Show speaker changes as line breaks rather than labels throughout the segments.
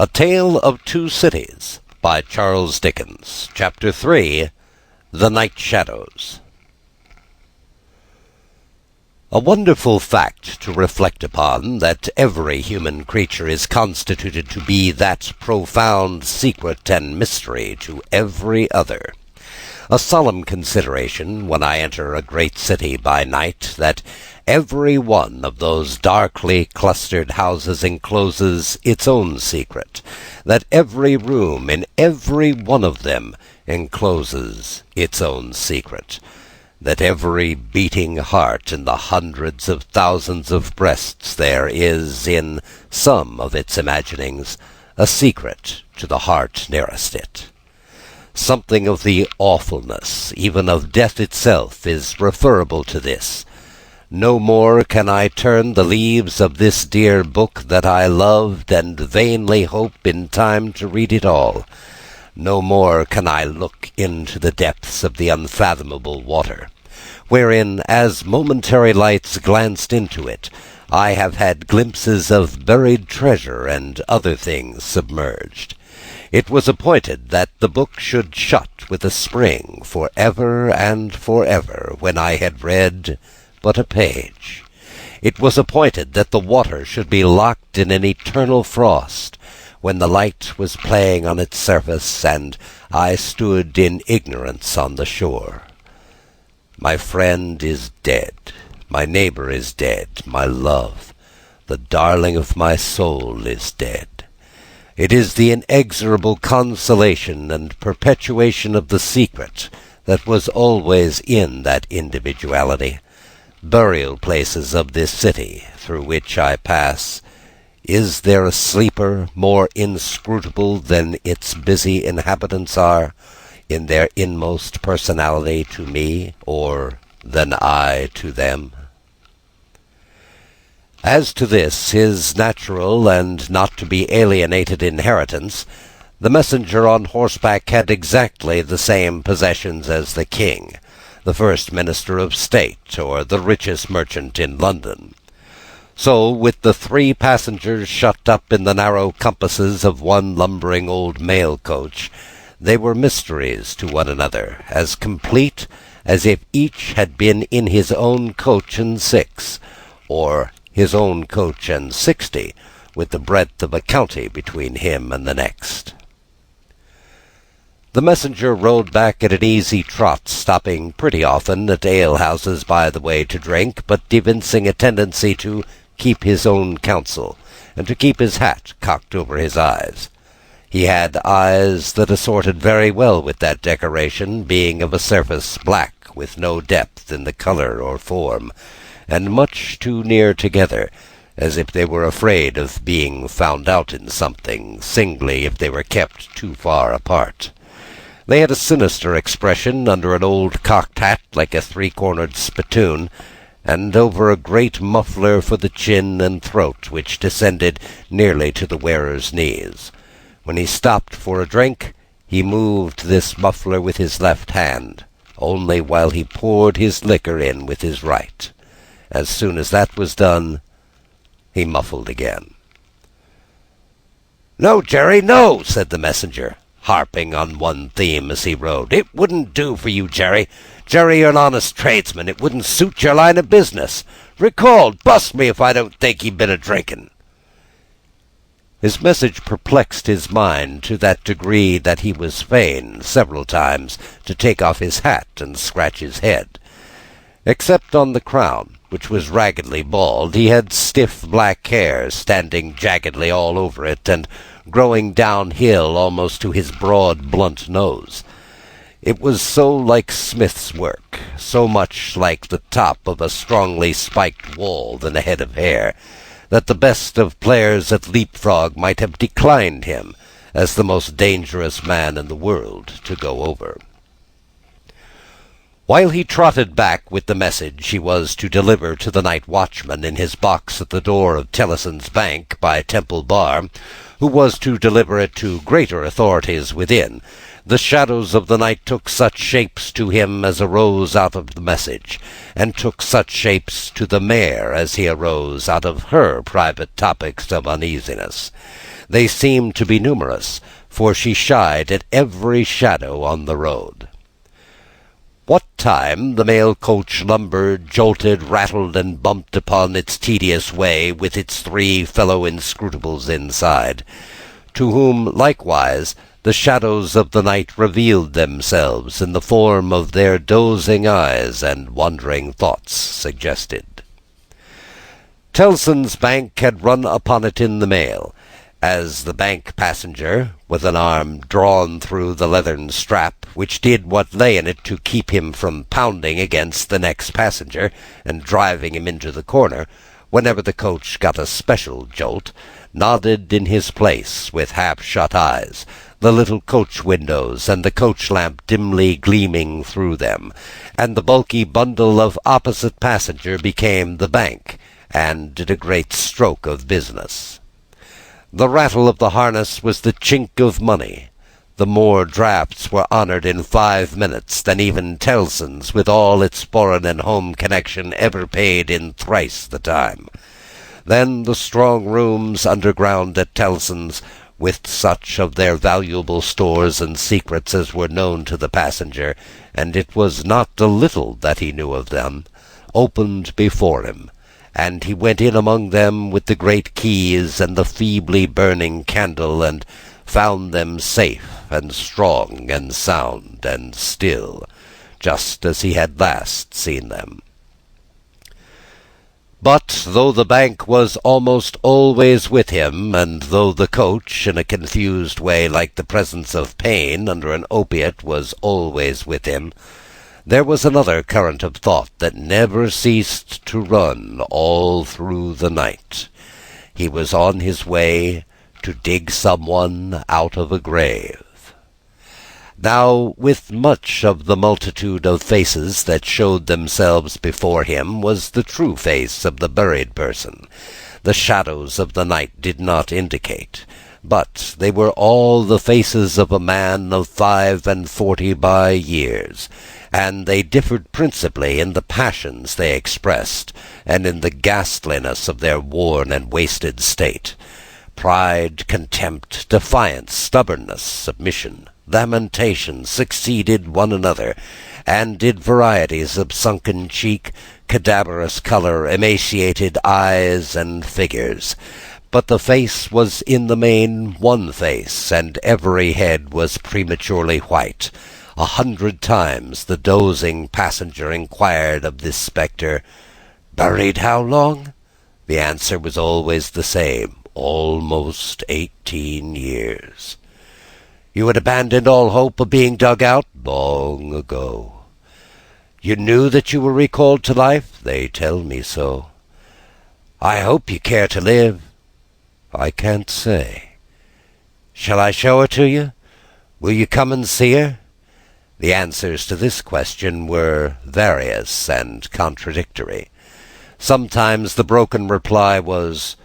A Tale of Two Cities by Charles Dickens. Chapter 3. The Night Shadows. A wonderful fact to reflect upon, that every human creature is constituted to be that profound secret and mystery to every other. A solemn consideration, when I enter a great city by night, that every one of those darkly clustered houses encloses its own secret, that every room in every one of them encloses its own secret, that every beating heart in the hundreds of thousands of breasts there is, in some of its imaginings, a secret to the heart nearest it. Something of the awfulness, even of death itself, is referable to this. No more can I turn the leaves of this dear book that I loved and vainly hope in time to read it all. No more can I look into the depths of the unfathomable water, wherein, as momentary lights glanced into it, I have had glimpses of buried treasure and other things submerged. It was appointed that the book should shut with a spring for ever and for ever, when I had read but a page. It was appointed that the water should be locked in an eternal frost, when the light was playing on its surface, and I stood in ignorance on the shore. My friend is dead, my neighbor is dead, my love, the darling of my soul, is dead. It is the inexorable consolation and perpetuation of the secret that was always in that individuality. Burial places of this city through which I pass, is there a sleeper more inscrutable than its busy inhabitants are, in their inmost personality to me, or than I to them? As to this, his natural and not to be alienated inheritance, the messenger on horseback had exactly the same possessions as the king, the first minister of state, or the richest merchant in London. So, with the 3 passengers shut up in the narrow compasses of one lumbering old mail coach, they were mysteries to one another, as complete as if each had been in his own coach and 6, or his own coach and 60, with the breadth of a county between him and the next. The messenger rode back at an easy trot, stopping pretty often at ale-houses by the way to drink, but evincing a tendency to keep his own counsel, and to keep his hat cocked over his eyes. He had eyes that assorted very well with that decoration, being of a surface black, with no depth in the colour or form, and much too near together, as if they were afraid of being found out in something, singly if they were kept too far apart. They had a sinister expression under an old cocked hat like a 3-cornered spittoon, and over a great muffler for the chin and throat, which descended nearly to the wearer's knees. When he stopped for a drink, he moved this muffler with his left hand, only while he poured his liquor in with his right. As soon as that was done, he muffled again. "No, Jerry, no," said the messenger, harping on one theme as he rode. "It wouldn't do for you, Jerry. Jerry, you're an honest tradesman. It wouldn't suit your line of business. Recalled, bust me if I don't think he'd been a-drinking." His message perplexed his mind to that degree that he was fain, several times, to take off his hat and scratch his head. Except on the crown, which was raggedly bald, he had stiff black hair standing jaggedly all over it, and growing downhill almost to his broad, blunt nose. It was so like Smith's work, so much like the top of a strongly spiked wall than a head of hair, that the best of players at leap-frog might have declined him as the most dangerous man in the world to go over. While he trotted back with the message he was to deliver to the night watchman in his box at the door of Tellson's Bank by Temple Bar, who was to deliver it to greater authorities within, the shadows of the night took such shapes to him as arose out of the message, and took such shapes to the mayor as he arose out of her private topics of uneasiness. They seemed to be numerous, for she shied at every shadow on the road. What time the mail coach lumbered, jolted, rattled, and bumped upon its tedious way, with its three fellow inscrutables inside, to whom likewise the shadows of the night revealed themselves in the form of their dozing eyes and wandering thoughts suggested. Tellson's bank had run upon it in the mail, as the bank passenger, with an arm drawn through the leathern strap, which did what lay in it to keep him from pounding against the next passenger and driving him into the corner, whenever the coach got a special jolt, nodded in his place with half-shut eyes, the little coach windows and the coach lamp dimly gleaming through them, and the bulky bundle of opposite passenger became the bank, and did a great stroke of business. The rattle of the harness was the chink of money. The more drafts were honoured in 5 minutes than even Tellson's, with all its foreign and home connection, ever paid in thrice the time. Then the strong rooms underground at Tellson's, with such of their valuable stores and secrets as were known to the passenger, and it was not a little that he knew of them, opened before him, and he went in among them with the great keys and the feebly burning candle, and found them safe and strong and sound and still, just as he had last seen them. But though the bank was almost always with him, and though the coach, in a confused way like the presence of pain under an opiate, was always with him, there was another current of thought that never ceased to run all through the night. He was on his way to dig someone out of a grave. Now, with much of the multitude of faces that showed themselves before him was the true face of the buried person. The shadows of the night did not indicate, but they were all the faces of a man of 45 by years, and they differed principally in the passions they expressed, and in the ghastliness of their worn and wasted state. Pride, contempt, defiance, stubbornness, submission, lamentation succeeded one another, and did varieties of sunken cheek, cadaverous colour, emaciated eyes, and figures. But the face was in the main one face, and every head was prematurely white. 100 times the dozing passenger inquired of this spectre, "Buried how long?" The answer was always the same, "Almost 18 years." "You had abandoned all hope of being dug out?" "Long ago." "You knew that you were recalled to life?" "They tell me so." "I hope you care to live?" "I can't say." "Shall I show her to you? Will you come and see her?" The answers to this question were various and contradictory. Sometimes the broken reply was,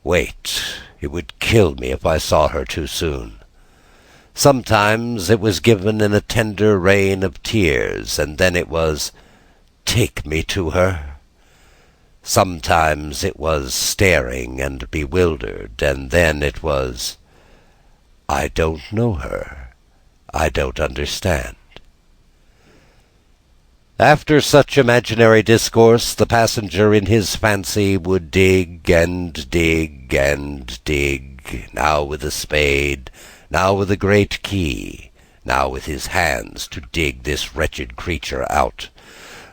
"Wait, it would kill me if I saw her too soon." Sometimes it was given in a tender rain of tears, and then it was, "Take me to her." Sometimes it was staring and bewildered, and then it was, "I don't know her. I don't understand." After such imaginary discourse, the passenger in his fancy would dig and dig and dig, now with a spade, now with a great key, now with his hands, to dig this wretched creature out.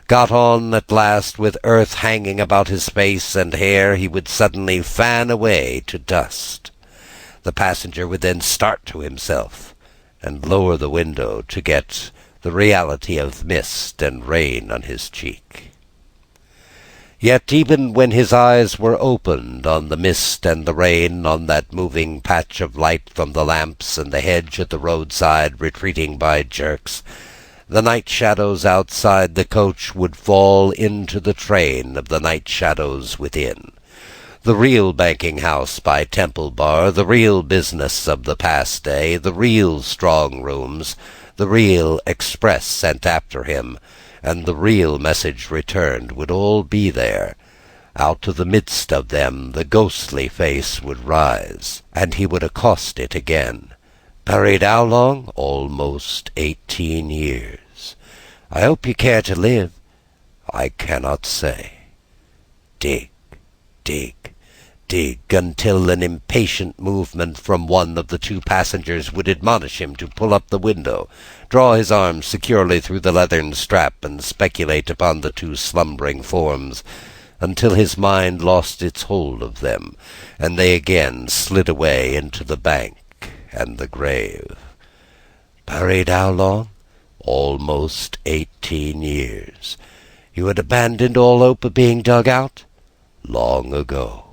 Got on at last with earth hanging about his face and hair, he would suddenly fan away to dust. The passenger would then start to himself, and lower the window to get the reality of mist and rain on his cheek. Yet even when his eyes were opened on the mist and the rain, on that moving patch of light from the lamps and the hedge at the roadside retreating by jerks, the night shadows outside the coach would fall into the train of the night shadows within. The real banking house by Temple Bar, the real business of the past day, the real strong rooms, the real express sent after him, and the real message returned, would all be there. Out of the midst of them the ghostly face would rise, and he would accost it again. Buried how long? Almost 18 years. I hope you care to live. I cannot say. Dig, dig, dig, until an impatient movement from one of the two passengers would admonish him to pull up the window, draw his arm securely through the leathern strap, and speculate upon the two slumbering forms, until his mind lost its hold of them, and they again slid away into the bank and the grave. Buried how long? Almost 18 years. You had abandoned all hope of being dug out? Long ago.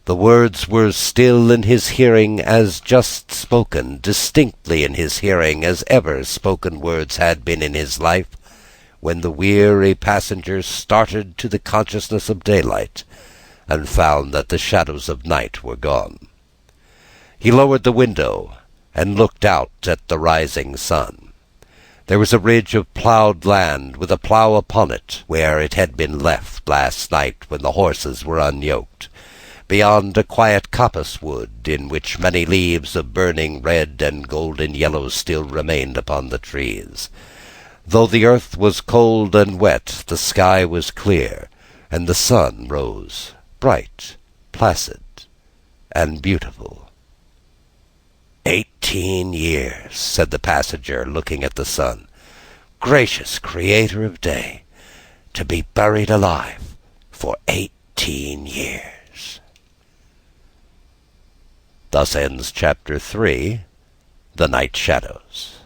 The words were still in his hearing as just spoken, distinctly in his hearing as ever spoken words had been in his life, when the weary passenger started to the consciousness of daylight, and found that the shadows of night were gone. He lowered the window, and looked out at the rising sun. There was a ridge of ploughed land, with a plough upon it, where it had been left last night when the horses were unyoked. Beyond, a quiet coppice wood, in which many leaves of burning red and golden yellow still remained upon the trees. Though the earth was cold and wet, the sky was clear, and the sun rose bright, placid, and beautiful. 18 years, said the passenger, looking at the sun. Gracious Creator of day, to be buried alive for 18 years. Thus ends Chapter 3, The Night Shadows.